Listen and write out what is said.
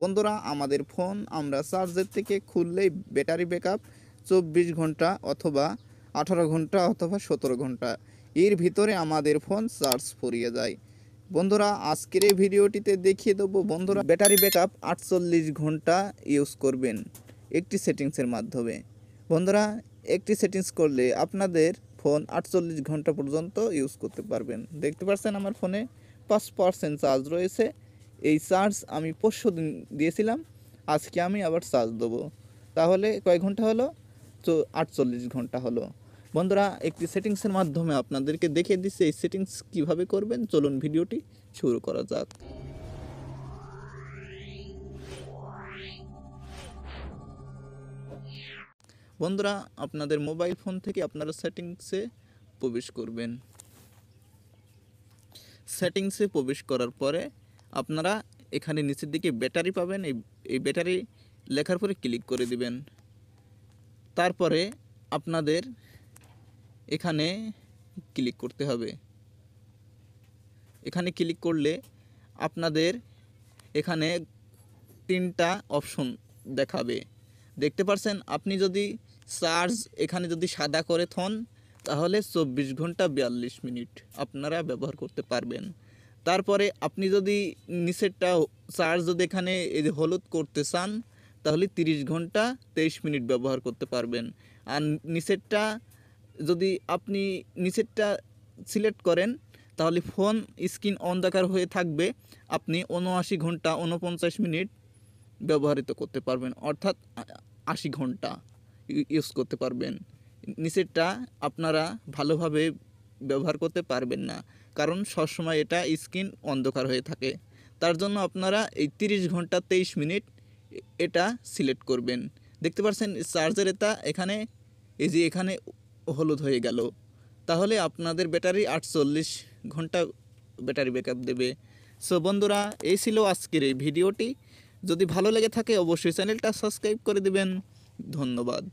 বন্ধুরা, আমাদের ফোন আমরা চার্জের থেকে খুললেই ব্যাটারি ব্যাকআপ 24 ঘন্টা অথবা 18 ঘন্টা অথবা 17 ঘন্টা এর ভিতরে আমাদের ফোন চার্জ ফুরিয়ে যায়। বন্ধুরা, আজকের এই ভিডিওটিতে দেখিয়ে দেবো বন্ধুরা ব্যাটারি ব্যাকআপ 48 ঘন্টা ইউজ করবেন একটি সেটিংসের মাধ্যমে। বন্ধুরা, একটি সেটিংস করলে আপনাদের ফোন 48 ঘন্টা পর্যন্ত ইউজ করতে পারবেন। দেখতে পাচ্ছেন আমার ফোনে 5% চার্জ রয়েছে। এই চার্জ আমি পরশুদিন দিয়েছিলাম, আজকে আমি আবার চার্জ দেবো। তাহলে কয় ঘন্টা হলো? 48 ঘন্টা হলো। বন্ধুরা, একটি সেটিংসের মাধ্যমে আপনাদেরকে দেখিয়ে দিচ্ছি এই সেটিংস কিভাবে করবেন। চলুন ভিডিওটি শুরু করা যাক। বন্ধুরা, আপনাদের মোবাইল ফোন থেকে আপনারা সেটিংসে প্রবেশ করবেন। সেটিংসে প্রবেশ করার পরে আপনারা এখানে নিচের দিকে ব্যাটারি পাবেন। এই ব্যাটারি লেখার পরে ক্লিক করে দিবেন। তারপরে আপনাদের এখানে ক্লিক করতে হবে। এখানে ক্লিক করলে আপনাদের এখানে 3টা অপশন দেখাবে। দেখতে পাচ্ছেন, আপনি যদি চার্জ এখানে যদি সাদা করে থন তাহলে 24 ঘন্টা 42 মিনিট আপনারা ব্যবহার করতে পারবেন। তারপরে আপনি যদি নিচেরটা চার্জ যদি এখানে এই যে হলুদ করতে চান তাহলে 30 ঘন্টা 23 মিনিট ব্যবহার করতে পারবেন। আর নিচেরটা যদি আপনি নিচেরটা সিলেক্ট করেন তাহলে ফোন স্ক্রিন অন্ধকার হয়ে থাকবে, আপনি 79 ঘন্টা 49 মিনিট ব্যবহৃত করতে পারবেন, অর্থাৎ 80 ঘন্টা ইউজ করতে পারবেন। নিচেরটা আপনারা ভালোভাবে ব্যবহার করতে পারবেন না, কারণ সবসময় এটা স্ক্রিন অন্ধকার হয়ে থাকে। তার জন্য আপনারা এই 30 ঘন্টা 23 মিনিট এটা সিলেক্ট করবেন। দেখতে পাচ্ছেন চার্জের এটা এখানে এই যে এখানে হলুদ হয়ে গেল, তাহলে আপনাদের ব্যাটারি 48 ঘন্টা ব্যাটারি ব্যাকআপ দেবে। সো বন্ধুরা, এই ছিল আজকের এই ভিডিওটি। যদি ভালো লেগে থাকে অবশ্যই চ্যানেলটা সাবস্ক্রাইব করে দিবেন। ধন্যবাদ।